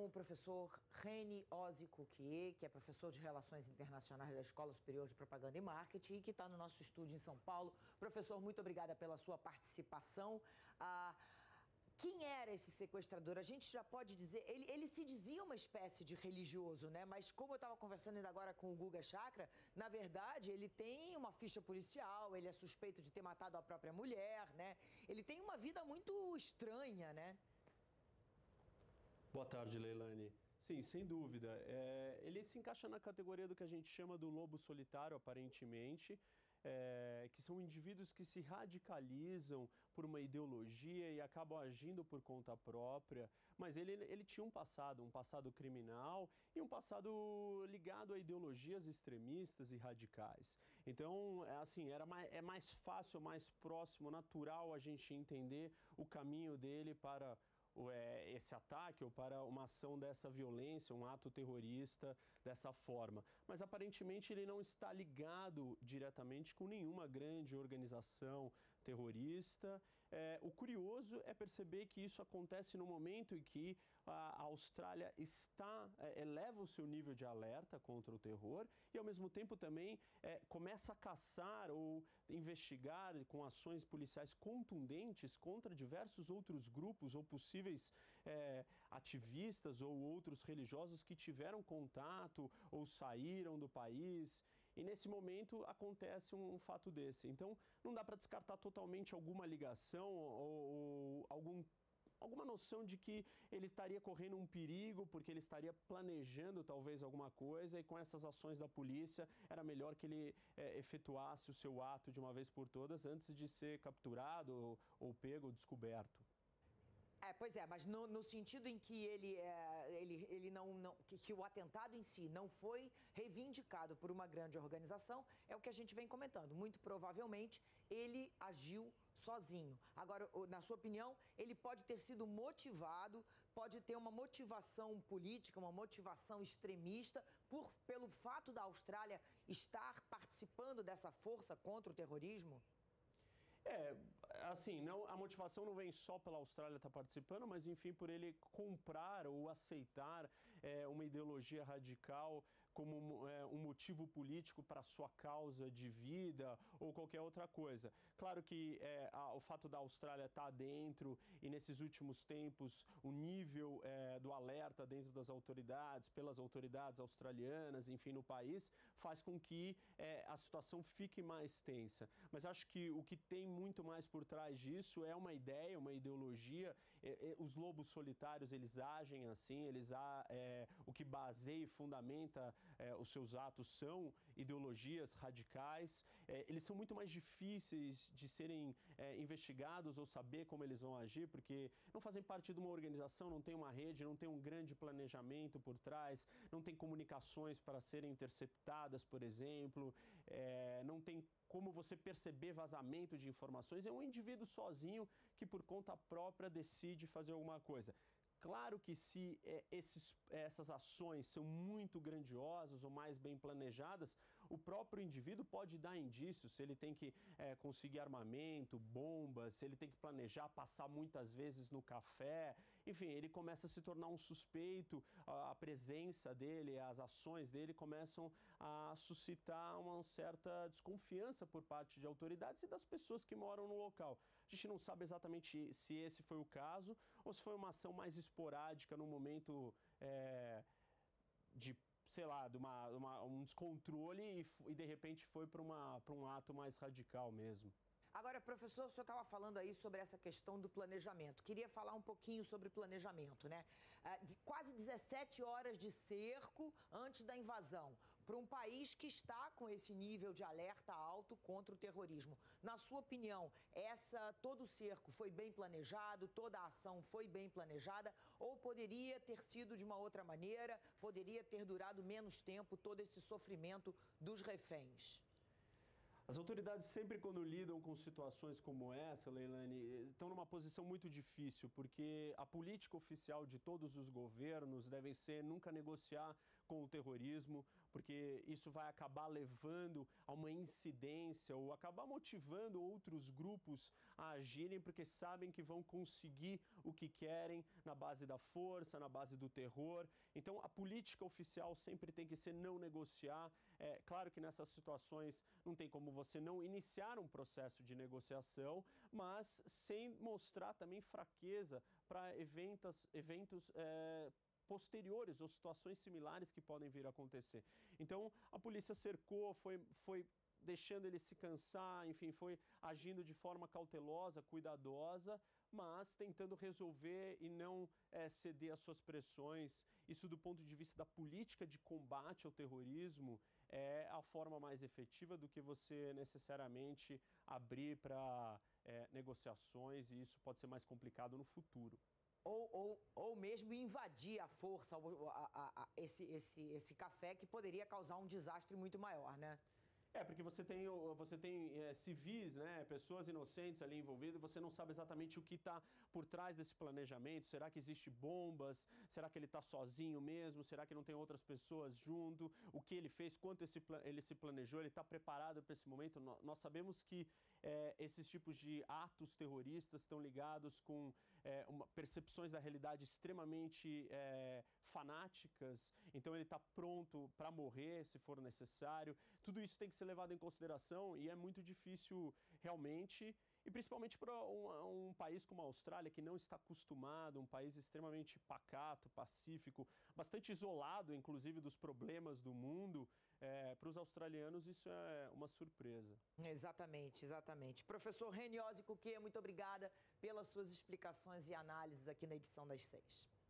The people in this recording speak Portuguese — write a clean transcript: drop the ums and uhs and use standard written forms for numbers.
com o professor Reni Ozzie-Cuquier, que é professor de Relações Internacionais da Escola Superior de Propaganda e Marketing e que está no nosso estúdio em São Paulo. Professor, muito obrigada pela sua participação. Quem era esse sequestrador? A gente já pode dizer... Ele se dizia uma espécie de religioso, né? Mas como eu estava conversando ainda agora com o Guga Chakra, na verdade, ele tem uma ficha policial, ele é suspeito de ter matado a própria mulher, né? Ele tem uma vida muito estranha, né? Boa tarde, Leilani. Sim, sem dúvida. Ele se encaixa na categoria do que a gente chama do lobo solitário, aparentemente, que são indivíduos que se radicalizam por uma ideologia e acabam agindo por conta própria. Mas ele tinha um passado criminal e um passado ligado a ideologias extremistas e radicais. Então, é mais fácil, mais próximo, natural a gente entender o caminho dele para esse ataque ou para uma ação dessa violência, um ato terrorista dessa forma. Mas aparentemente ele não está ligado diretamente com nenhuma grande organização terrorista. O curioso é perceber que isso acontece no momento em que a Austrália eleva o seu nível de alerta contra o terror e ao mesmo tempo também começa a caçar ou investigar com ações policiais contundentes contra diversos outros grupos ou possíveis ativistas ou outros religiosos que tiveram contato ou saíram do país. E nesse momento acontece um fato desse. Então, não dá para descartar totalmente alguma ligação ou alguma noção de que ele estaria correndo um perigo, porque ele estaria planejando talvez alguma coisa e com essas ações da polícia era melhor que ele efetuasse o seu ato de uma vez por todas antes de ser capturado ou pego ou descoberto. Pois é, mas no sentido em que que o atentado em si não foi reivindicado por uma grande organização, é o que a gente vem comentando. Muito provavelmente ele agiu sozinho. Agora, na sua opinião, ele pode ter sido motivado, pode ter uma motivação política, uma motivação extremista, pelo fato da Austrália estar participando dessa força contra o terrorismo? A motivação não vem só pela Austrália estar participando, mas enfim, por ele comprar ou aceitar uma ideologia radical como um motivo político para a sua causa de vida ou qualquer outra coisa. Claro que o fato da Austrália estar dentro e nesses últimos tempos o nível do alerta dentro das autoridades, pelas autoridades australianas, enfim, no país, faz com que a situação fique mais tensa. Mas acho que o que tem muito mais por trás disso é uma ideia, uma ideologia. Os lobos solitários, eles agem assim, o que baseia e fundamenta os seus atos são ideologias radicais. Eles são muito mais difíceis de serem investigados ou saber como eles vão agir, porque não fazem parte de uma organização, não tem uma rede, não tem um grande planejamento por trás, não tem comunicações para serem interceptadas, por exemplo, não tem como você perceber vazamento de informações. É um indivíduo sozinho que, por conta própria, decide fazer alguma coisa. Claro que se essas ações são muito grandiosas ou mais bem planejadas, o próprio indivíduo pode dar indícios, se ele tem que conseguir armamento, bombas, se ele tem que planejar passar muitas vezes no café, enfim, ele começa a se tornar um suspeito, a presença dele, as ações dele começam a suscitar uma certa desconfiança por parte de autoridades e das pessoas que moram no local. A gente não sabe exatamente se esse foi o caso ou se foi uma ação mais esporádica no momento de um descontrole e de repente foi para um ato mais radical mesmo. Agora, professor, o senhor estava falando aí sobre essa questão do planejamento. Queria falar um pouquinho sobre planejamento, né? De quase 17 horas de cerco antes da invasão, para um país que está com esse nível de alerta alto contra o terrorismo. Na sua opinião, todo o cerco foi bem planejado, toda a ação foi bem planejada, ou poderia ter sido de uma outra maneira, poderia ter durado menos tempo todo esse sofrimento dos reféns? As autoridades sempre quando lidam com situações como essa, Leilani, estão numa posição muito difícil, porque a política oficial de todos os governos deve ser nunca negociar com o terrorismo, porque isso vai acabar levando a uma incidência ou acabar motivando outros grupos a agirem porque sabem que vão conseguir o que querem na base da força, na base do terror. Então, a política oficial sempre tem que ser não negociar. É claro que nessas situações não tem como você não iniciar um processo de negociação, mas sem mostrar também fraqueza para eventos posteriores ou situações similares que podem vir a acontecer. Então, a polícia cercou, foi deixando ele se cansar, enfim, foi agindo de forma cautelosa, cuidadosa, mas tentando resolver e não ceder às suas pressões. Isso, do ponto de vista da política de combate ao terrorismo, é a forma mais efetiva do que você necessariamente abrir para negociações, e isso pode ser mais complicado no futuro. Ou mesmo invadir à força esse café, que poderia causar um desastre muito maior, né? Porque você tem civis, né, pessoas inocentes ali envolvidas, você não sabe exatamente o que está por trás desse planejamento. Será que existe bombas? Será que ele está sozinho mesmo? Será que não tem outras pessoas junto? O que ele fez? Quanto ele se planejou? Ele está preparado para esse momento? Nós sabemos que esses tipos de atos terroristas estão ligados com percepções da realidade extremamente fanáticas. Então ele está pronto para morrer se for necessário. Tudo isso tem que ser levado em consideração e é muito difícil realmente, e principalmente para um país como a Austrália, que não está acostumado, um país extremamente pacato, pacífico, bastante isolado, inclusive, dos problemas do mundo. Para os australianos isso é uma surpresa. Exatamente, exatamente. Professor Reni Ozзи Cukê, muito obrigada pelas suas explicações e análises aqui na edição das 6.